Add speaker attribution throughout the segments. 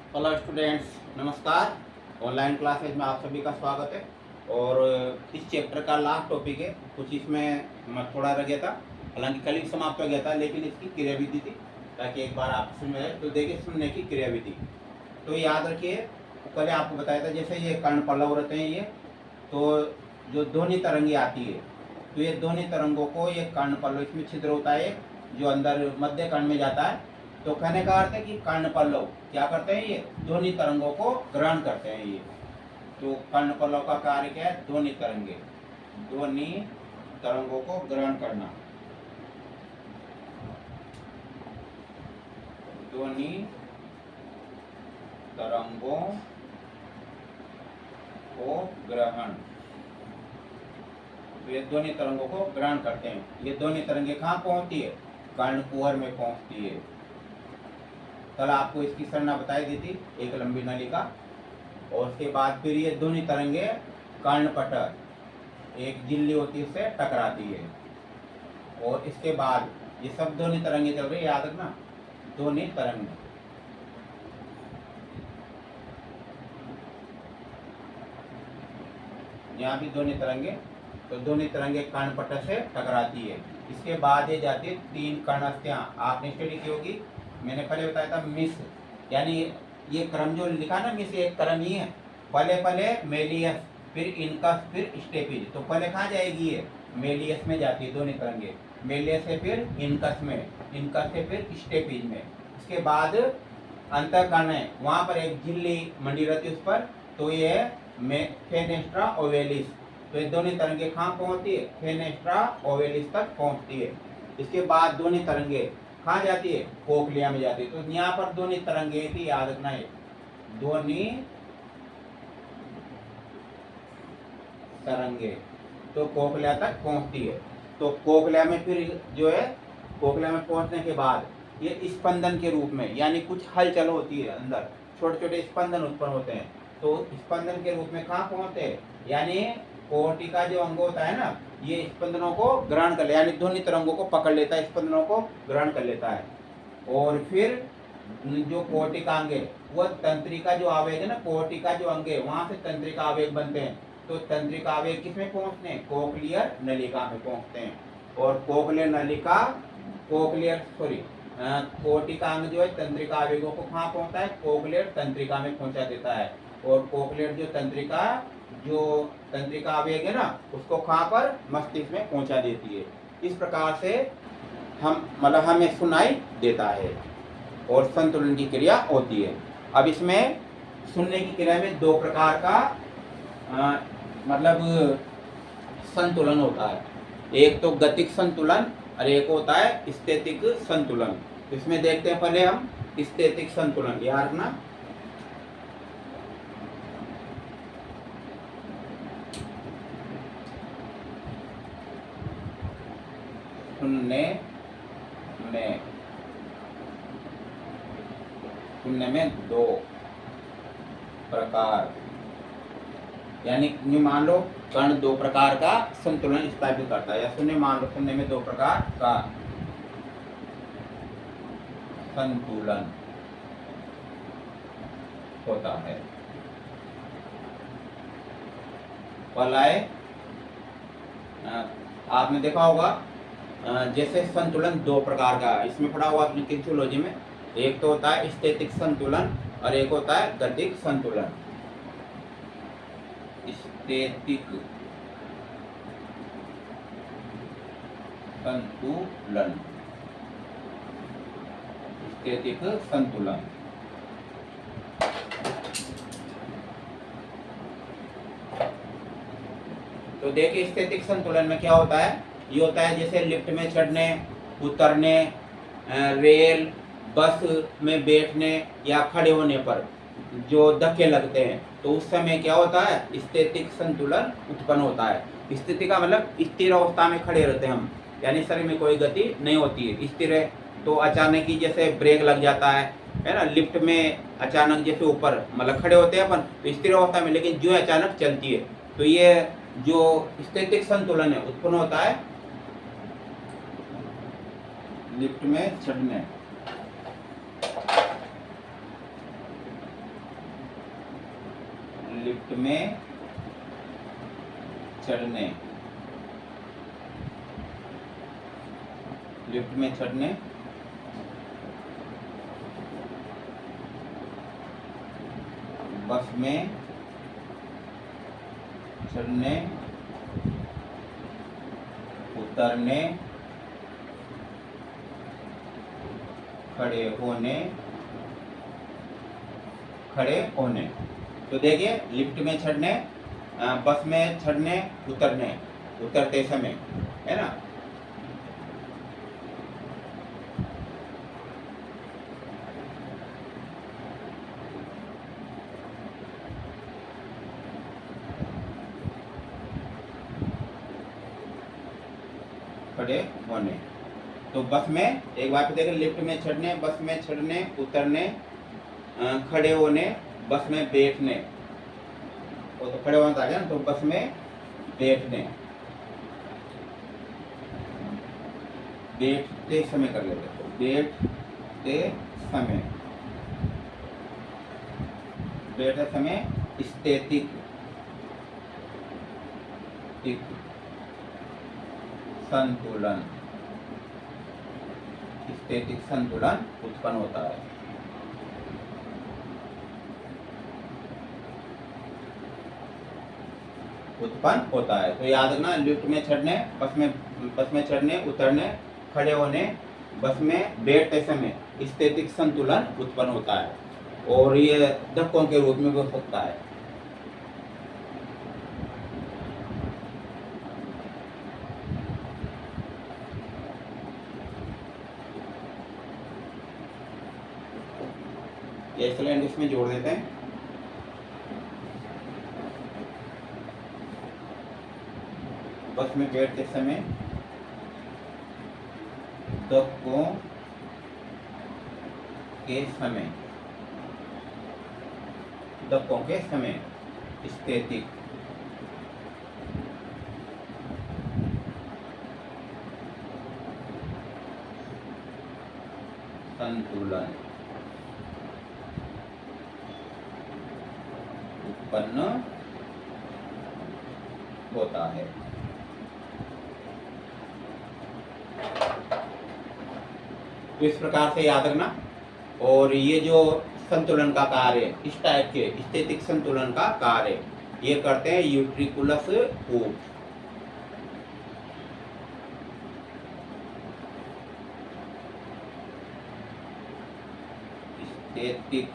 Speaker 1: Hello students, नमस्कार। Online classes में आप सभी का स्वागत है। और इस चैप्टर का लास्ट टॉपिक है। कुछ इसमें थोड़ा रह गया था, हालांकि कल ही समाप्त हो गया था, लेकिन इसकी क्रियाविधि थी, ताकि एक बार आप समझ में। तो देखिए, सुनने की क्रियाविधि तो याद रखिए। कल आपको बताया था, जैसे ये कर्ण पल्लव रहते हैं ये, तो जो ध्वनि तरंगे आती है, तो ये ध्वनि तरंगों को ये कर्ण पल्लव, इसमें छिद्र होता है जो अंदर मध्य कर्ण में जाता है। तो कहने का अर्थ है कि कर्ण पल्लव क्या करते हैं, ये ध्वनि तरंगों को ग्रहण करते हैं ये। तो कर्ण पल्लव का कार्य क्या है? ध्वनि तरंगे, ध्वनि तरंगों को ग्रहण करना, ध्वनि तरंगों को ग्रहण। तो ये ध्वनि तरंगों को ग्रहण करते हैं। ये ध्वनि तरंगे कहाँ पहुंचती है? कर्ण कुहर में पहुंचती है। कल आपको इसकी संरचना बताई दी थी, एक लंबी नलिका, और उसके बाद फिर ये ध्वनि तरंगे कर्णपटल, एक झिल्ली होती है, उससे टकराती है। और इसके बाद ये सब ध्वनि तरंगे चल रही है, याद रखना, ध्वनि तरंग। यहाँ भी ध्वनि तरंगे, तो ध्वनि तरंगे कर्णपटल से टकराती है। इसके बाद ये जाती है तीन कर्णस्थ्यां। आपने स्टडी की होगी, मैंने पहले बताया था मिस, यानी ये क्रम जो लिखा ना, मिस एक क्रम ही है। पहले पहले मेलियस, फिर इनकस, फिर स्टेपिज। तो पहले कहाँ जाएगी ये? मेलियस में जाती है ध्वनि तरंगे, मेलियस से फिर इनकस में, इनकस से फिर स्टेपिज में। इसके बाद अंतःकर्ण है, वहाँ पर एक झिल्ली मंडी रहती है उस पर, तो ये फेनेस्ट्रा ओवेलिस। तो ये ध्वनि तरंगे कहाँ पहुँचती है? फेनेस्ट्रा ओवेलिस तक पहुँचती है। इसके बाद ध्वनि तरंगे कहाँ जाती है? कोक्लिया में जाती है। तो यहाँ पर ध्वनि तरंगे थी, याद रखना है, ध्वनि तरंगे तो कोक्लिया तक पहुँचती है। तो कोक्लिया में फिर जो है, कोक्लिया में पहुँचने के बाद ये स्पंदन के रूप में, यानी कुछ हलचल होती है अंदर, छोटे छोटे स्पंदन उत्पन्न होते हैं। तो स्पंदन के रूप में कहाँ पहुँचते हैं? यानी कोटि का जो अंग होता है ना, ये स्पंदनों को ग्रहण कर ले, यानी ध्वनि तरंगों को पकड़ लेता है, स्पंदनों को ग्रहण कर लेता है। और फिर जो कोटि का अंग है, वह तंत्रिका जो आवेग है ना, कोटि का जो अंग है, वहां से तंत्रिका आवेग बनते हैं। तो तंत्रिका आवेग किसमें पहुंचते हैं? कोक्लियर नलिका में पहुंचते हैं। और कोक्लियर नलिका, कोक्लियर सॉरी कोटि का अंग जो है तंत्रिका आवेगों को कहाँ पहुंचता है? कोक्लियर तंत्रिका में पहुंचा देता है। और कोक्लियर जो तंत्रिका आवेग है ना, उसको कहाँ पर? मस्तिष्क में पहुंचा देती है। इस प्रकार से हमें सुनाई देता है और संतुलन की क्रिया होती है। अब इसमें सुनने की क्रिया में दो प्रकार का मतलब संतुलन होता है। एक तो गतिक संतुलन और एक होता है स्थैतिक संतुलन। इसमें देखते हैं पहले हम स्थैतिक संतुलन। याद रखना, सुनने में दो प्रकार, यानी मान लो कर्ण दो प्रकार का संतुलन स्थापित करता है, या मान लो सुनने में दो प्रकार का संतुलन होता है। पहला है, आपने देखा होगा, जैसे संतुलन दो प्रकार का, इसमें पढ़ा हुआ अपनी किन्थियोलॉजी में। एक तो होता है स्थैतिक संतुलन और एक होता है गतिक संतुलन। स्थैतिक संतुलन, स्थैतिक संतुलन। तो देखिए, स्थैतिक संतुलन में क्या होता है? ये होता है जैसे लिफ्ट में चढ़ने, उतरने, रेल बस में बैठने या खड़े होने पर जो धक्के लगते हैं, तो उस समय क्या होता है? स्थैतिक संतुलन उत्पन्न होता है। स्थिति का मतलब स्थिर अवस्था में खड़े रहते हैं हम, यानी शरीर में कोई गति नहीं होती है, स्थिर है। तो अचानक ही जैसे ब्रेक लग जाता है ना, लिफ्ट में अचानक जैसे ऊपर मतलब खड़े होते हैं अपन, तो स्थिर अवस्था में, लेकिन जो अचानक चलती है, तो ये जो स्थैतिक संतुलन है उत्पन्न होता है लिफ्ट में चढ़ने लिफ्ट में चढ़ने, लिफ्ट में चढ़ने, बस में चढ़ने, उतरने, खड़े होने, खड़े होने। तो देखिए लिफ्ट में चढ़ने, बस में चढ़ने, उतरने, उतरते समय, है ना। खड़े होने। तो बस में एक बार देखिए, लिफ्ट में चढ़ने, बस में चढ़ने, उतरने, खड़े होने, बस में बैठने। वो तो खड़े होना आ गया ना, तो बस में बैठने, बैठते समय कर लेते, तो बैठते समय, बैठते समय स्थितिक संतुलन, स्थितिक संतुलन उत्पन्न होता है। उत्पन्न होता है। तो याद रखना, लिफ्ट में चढ़ने, बस में चढ़ने, उतरने, खड़े होने, बस में बैठते समय स्थितिक संतुलन उत्पन्न होता है, और ये धक्कों के रूप में भी हो सकता है। ये एक्सलेंट इसमें जोड़ देते हैं। बस में बैठते समय धक्कों के समय, धक्कों के समय स्थितिक संतुलन उत्पन्न होता है। तो इस प्रकार से याद रखना। और ये जो संतुलन का कार्य, इस टाइप के स्थितिक संतुलन का कार्य ये करते हैं यूट्रिकुलस ऊट। स्थितिक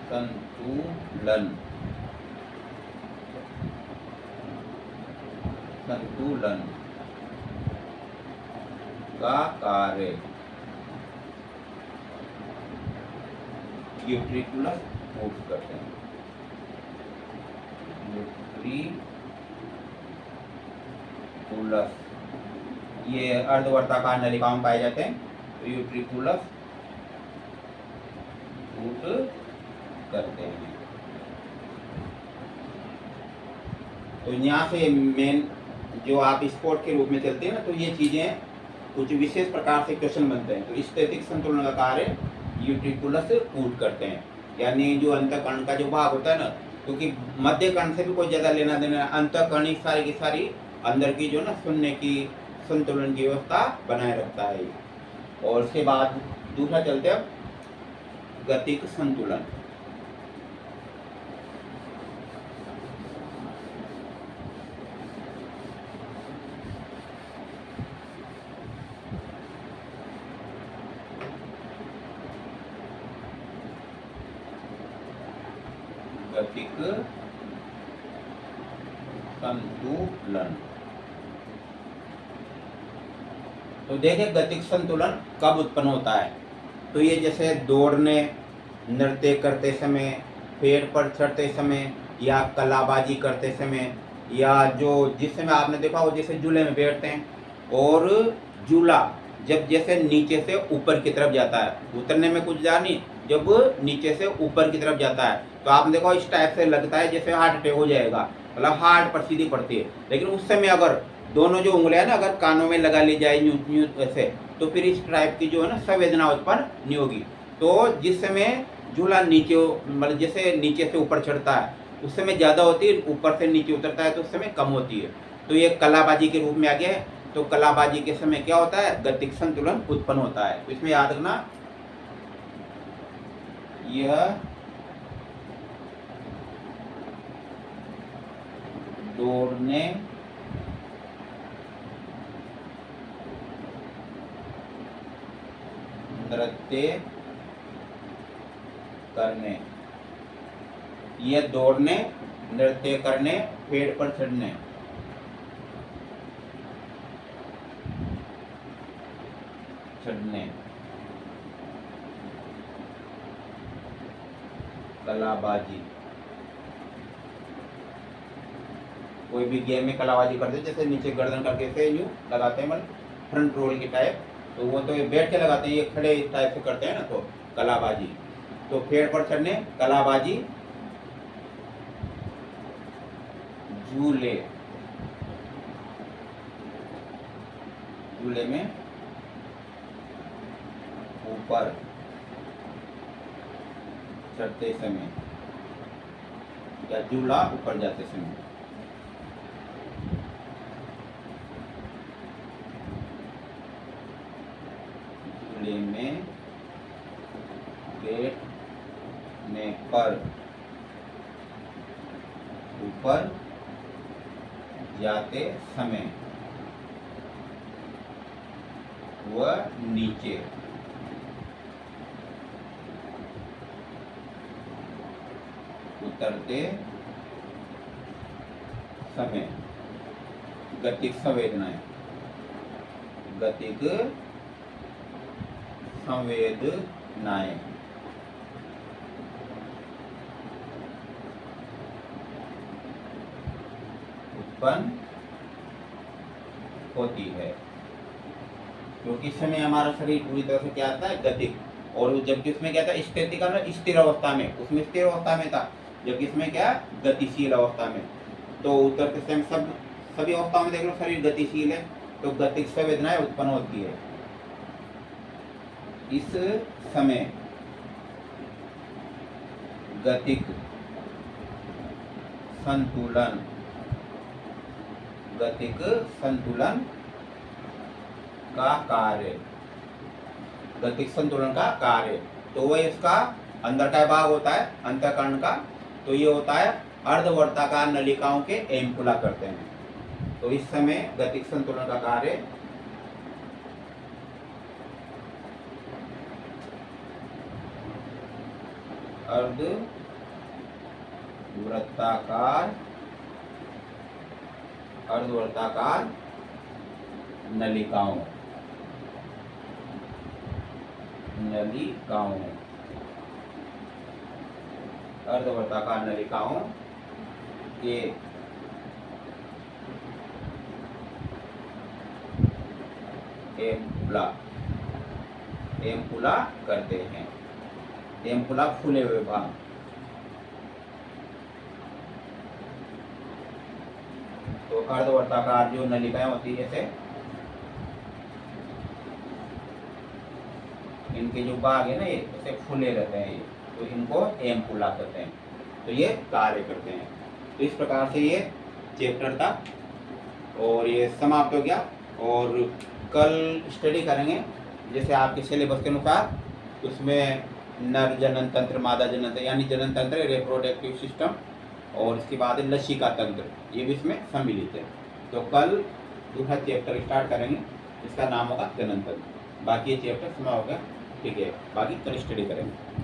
Speaker 1: संतुलन, संतुलन का कार्य यूट्रिकुलस मूव करते हैं। यूट्रिकुलस ये अर्धवर्ताकार नलिकाओं में पाए जाते हैं। तो यूट्रिकुलस मूव करते हैं। तो यहाँ से मेन जो आप स्पोर्ट के रूप में चलते हैं ना, तो ये चीजें कुछ विशेष प्रकार से क्वेश्चन बनते हैं। तो स्थितिक संतुलन का कार्य यूट्रिकुलस ऊट करते हैं, यानी जो अंतःकर्ण का जो भाग होता है ना, क्योंकि मध्य कर्ण से भी कोई ज्यादा लेना देना, अंतःकर्ण सारी की सारी अंदर की जो ना सुनने की संतुलन की व्यवस्था बनाए रखता है। और उसके बाद दूसरा चलते हैं गतिक संतुलन। गतिक संतुलन। तो देखिए गतिक संतुलन कब उत्पन्न होता है। तो ये जैसे दौड़ने, नृत्य करते समय, पेड़ पर चढ़ते समय, या कलाबाजी करते समय, या जो जिस समय आपने देखा हो जैसे झूले में बैठते हैं, और झूला जब जैसे नीचे से ऊपर की तरफ जाता है, उतरने में कुछ जा नहीं, जब नीचे से ऊपर की तरफ जाता है तो आपने देखो इस टाइप से लगता है जैसे हार्ट अटैक हो जाएगा, मतलब हार्ट पर सीधी पड़ती है। लेकिन उस समय अगर दोनों जो उंगलियां ना अगर कानों में लगा ली जाए न्यू न्यू ऐसे, तो फिर इस टाइप की जो है ना संवेदना उत्पन्न नहीं होगी। तो जिस समय झूला नीचे मतलब जैसे नीचे से ऊपर चढ़ता है उस समय ज़्यादा होती है, ऊपर से नीचे उतरता है तो उस समय कम होती है। तो ये कलाबाजी के रूप में आ गया है। तो कलाबाजी के समय क्या होता है, गतिक संतुलन उत्पन्न होता है। तो इसमें याद रखना यह दौड़ने नृत्य करने, यह दौड़ने नृत्य करने पेड़ पर चढ़ने, कलाबाजी। कोई भी गेम में कलाबाजी करते हैं, जैसे नीचे गर्दन करके से यूं लगाते हैं, मतलब फ्रंट रोल की टाइप, तो वो तो ये बैठ के लगाते हैं, ये खड़े इस टाइप से करते हैं ना, तो कलाबाजी। तो पेड़ पर चढ़ने कलाबाजी, झूले, झूले में ऊपर चढ़ते समय या झूला ऊपर जाते समय, झूले में बैठने पर ऊपर जाते समय व नीचे उतरते समय गतिक संवेदनाएं, गतिक संवेदनाएं उत्पन्न होती है, क्योंकि इस समय हमारा शरीर पूरी तरह से क्या आता है, गतिक। और जबकि उसमें क्या था, स्थिति का मतलब स्थिर अवस्था में, उसमें स्थिर अवस्था में था, जबकि इसमें क्या गतिशील अवस्था में। तो उतरते समय सभी अवस्थाओं में देख लो शरीर गतिशील है, तो गतिक संवेदनाएं उत्पन्न होती है। इस समय गतिक संतुलन, गतिक संतुलन का कार्य, गतिक संतुलन का कार्य, तो वह इसका अंदर का भाग होता है अंतःकरण का, तो ये होता है अर्धवर्ताकार नलिकाओं के एम्पुला करते हैं। तो इस समय गतिक संतुलन का कार्य अर्धवर्ताकार नलिकाओं अर्धवर्ताकार नलिकाओं के एम्पुला करते हैं। एम्पुला फूले हुए भाग, तो अर्धवर्ताकार जो नलिकाएं होती है, जैसे इनके जो भाग है ना, ये ऐसे फूले रहते हैं, ये तो इनको एम्पुला कहते हैं। तो ये कार्य करते हैं। तो इस प्रकार से ये चैप्टर था और ये समाप्त हो गया। और कल स्टडी करेंगे जैसे आपके सिलेबस के अनुसार, उसमें नर जनन तंत्र, मादा जनन तंत्र यानी जनन तंत्र, रिप्रोडक्टिव सिस्टम, और इसके बाद लसिका तंत्र, ये भी इसमें सम्मिलित है। तो कल दूसरा चैप्टर स्टार्ट करेंगे, इसका नाम होगा जनन तंत्र। बाकी ये चैप्टर समाप्त हो गया, ठीक है, बाकी कल स्टडी करेंगे।